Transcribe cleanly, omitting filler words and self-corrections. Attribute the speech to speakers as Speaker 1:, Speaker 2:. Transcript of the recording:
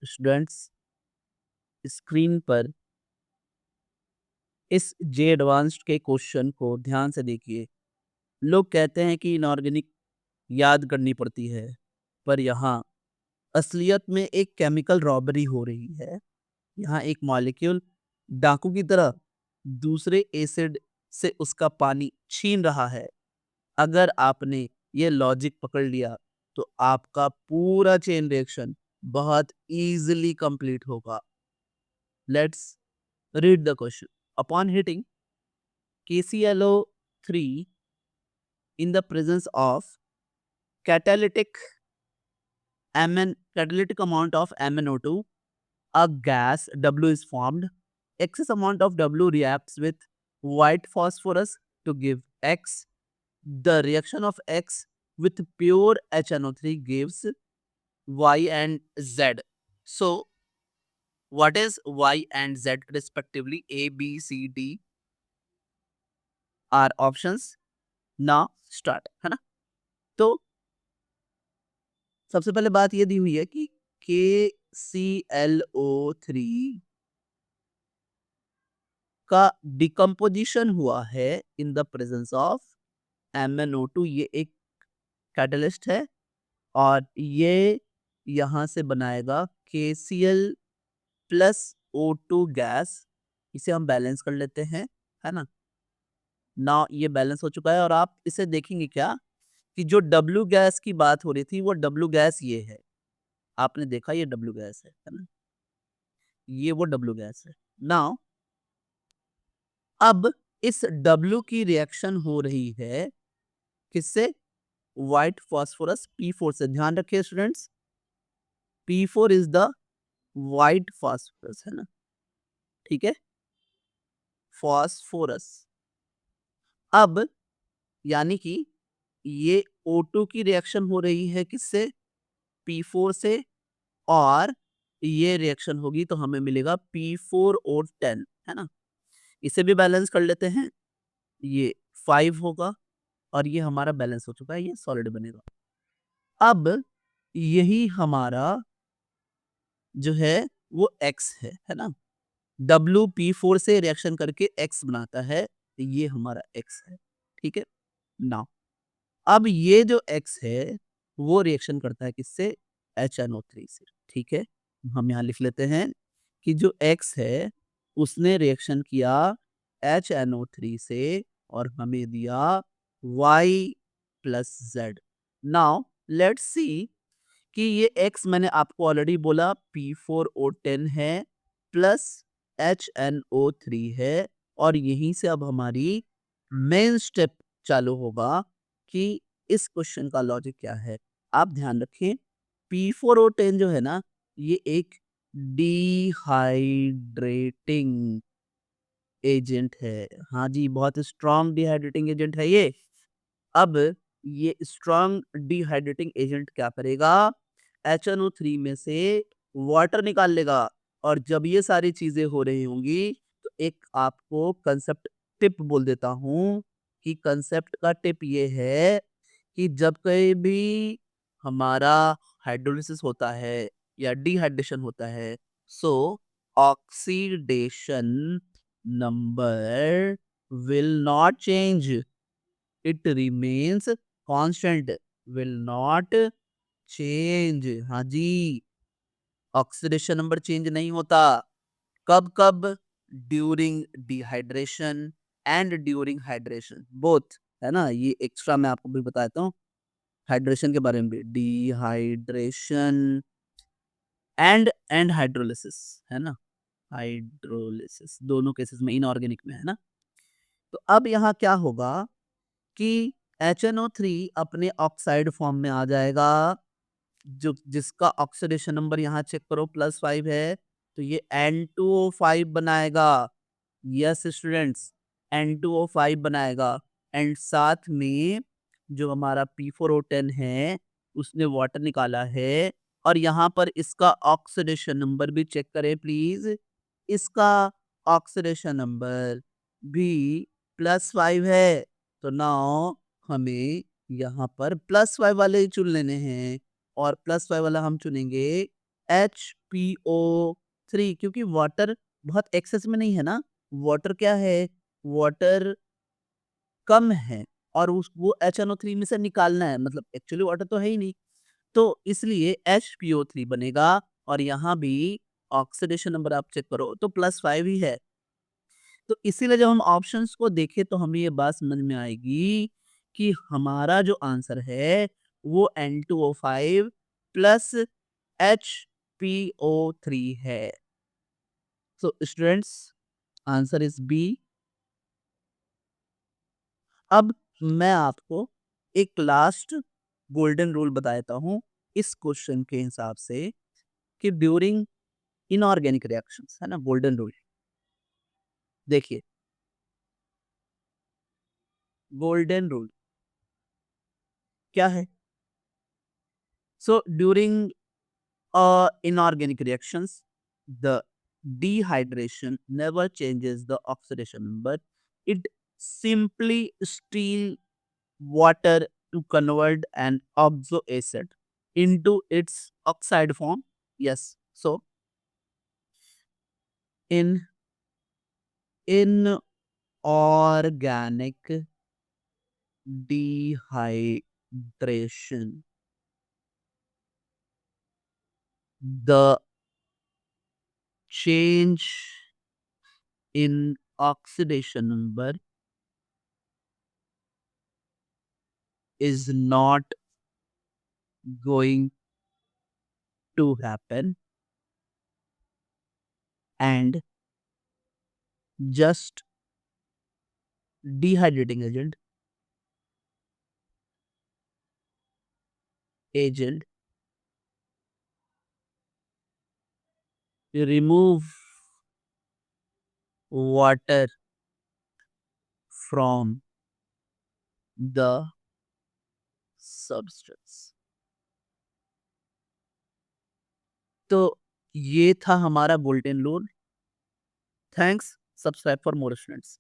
Speaker 1: Students, screen पर इस जे advanced के क्वेश्चन को ध्यान से देखिए। लोग कहते हैं कि इनऑर्गेनिक याद करनी पड़ती है, पर यहाँ असलियत में एक केमिकल रॉबरी हो रही है। यहाँ एक मॉलिक्यूल डाकू की तरह दूसरे एसिड से उसका पानी छीन रहा है। अगर आपने ये लॉजिक पकड़ लिया तो आपका पूरा चेन रिएक्शन बहुत इजीली कंप्लीट होगा। Let's read the question. Upon hitting KClO3 in the presence of catalytic catalytic amount of MnO2, a gas W is formed. Excess amount of W reacts with white phosphorus to give X. The reaction of X with pure HNO3 gives Y and Z. So, what is Y and Z respectively? A, B, C, D are options. Now start, है ना? तो सबसे पहले बात ये दी हुई है कि KClO3 का डिकम्पोजिशन हुआ है in the presence of MnO2। ये एक कैटलिस्ट है और ये यहाँ से बनाएगा KCl प्लस O2 गैस। इसे हम बैलेंस कर लेते हैं, है ना। ना ये बैलेंस हो चुका है और आप इसे देखेंगे क्या कि जो W गैस की बात हो रही थी वो W गैस ये है। आपने देखा ये W गैस है ना, ये वो W गैस है। नाउ अब इस W की रिएक्शन हो रही है किससे? व्हाइट फास्फोरस P4 से। ध्यान रखिए students, P4 is the white phosphorus, है ना, ठीक है, फास्फोरस। अब यानी कि ये O2 की रिएक्शन हो रही है किससे? P4 से, और ये रिएक्शन होगी तो हमें मिलेगा P4O10, है ना। इसे भी बैलेंस कर लेते हैं, ये 5 होगा और ये हमारा बैलेंस हो चुका है, ये सॉलिड बनेगा। अब यही हमारा जो है वो X है ना। WP4 से रिएक्शन करके X बनाता है, तो ये हमारा X है, ठीक है। नाउ अब ये जो X है वो रिएक्शन करता है किससे? HNO3 से, ठीक है। हम यहाँ लिख लेते हैं कि जो X है उसने रिएक्शन किया HNO3 से और हमें दिया Y plus Z। Now let's see कि ये X मैंने आपको ऑलरेडी बोला P4O10 है प्लस HNO3 है, और यहीं से अब हमारी मेन स्टेप चालू होगा कि इस क्वेश्चन का लॉजिक क्या है। आप ध्यान रखें, P4O10 जो है ना, ये एक डिहाइड्रेटिंग एजेंट है। हाँ जी, बहुत स्ट्रॉन्ग डिहाइड्रेटिंग एजेंट है ये। अब ये स्ट्रॉन्ग डिहाइड्रेटिंग एजेंट क्या करेगा? HNO3 में से वाटर निकाल लेगा। और जब ये सारी चीजें हो रही होंगी तो एक आपको कंसेप्ट टिप बोल देता हूं कि कंसेप्ट का टिप ये है कि जब कहीं भी हमारा हाइड्रोलिसिस होता है या डिहाइड्रेशन होता है, सो oxidation number will not change, it remains constant, will not change. हाँ जी, ऑक्सीडेशन नंबर चेंज नहीं होता। कब कब? During dehydration and during hydration both, है ना। ये एक्स्ट्रा मैं आपको भी बताता हूँ हाइड्रेशन के बारे में भी। डिहाइड्रेशन एंड हाइड्रोलिसिस, है ना, हाइड्रोलिसिस दोनों केसेस में इनऑर्गेनिक में, है ना। तो अब यहाँ क्या होगा कि HNO3 अपने ऑक्साइड फॉर्म में आ जाएगा, जो जिसका ऑक्सीडेशन नंबर यहाँ चेक करो +5 है, तो ये N2O5 बनाएगा। यस स्टूडेंट्स, N2O5 बनाएगा। एंड साथ में जो हमारा P4O10 है उसने वाटर निकाला है, और यहाँ पर इसका ऑक्सीडेशन नंबर भी चेक करें प्लीज। इसका ऑक्सीडेशन नंबर भी +5 है, तो नाउ हमें यहाँ पर +5 वाले ही चुन लेने हैं, और +5 वाला हम चुनेंगे HPO3 क्योंकि वाटर बहुत एक्सेस में नहीं है ना, वाटर क्या है, वाटर कम है और उस वो HNO3 में से निकालना है, मतलब एक्चुअली वाटर तो है ही नहीं, तो इसलिए HPO3 बनेगा और यहाँ भी ऑक्सीडेशन नंबर आप चेक करो तो +5 ही है। तो इसीलिए जब हम ऑप्शंस को देखें तो हमें ये बात समझ में आएगी कि हमारा जो आंसर है वो N2O5 प्लस HPO3 है। So students, answer is B. अब मैं आपको एक लास्ट गोल्डन रूल बताता हूँ इस क्वेश्चन के हिसाब से कि ड्यूरिंग इनऑर्गेनिक रिएक्शंस, है ना, गोल्डन रूल। देखिए, गोल्डन रूल क्या है? So during inorganic reactions, the dehydration never changes the oxidation number. It simply steal water to convert an oxo acid into its oxide form. Yes. So in inorganic dehydration, the change in oxidation number is not going to happen, and just dehydrating agent remove water from the substance। तो ये था हमारा golden rule. Thanks. Subscribe for more students.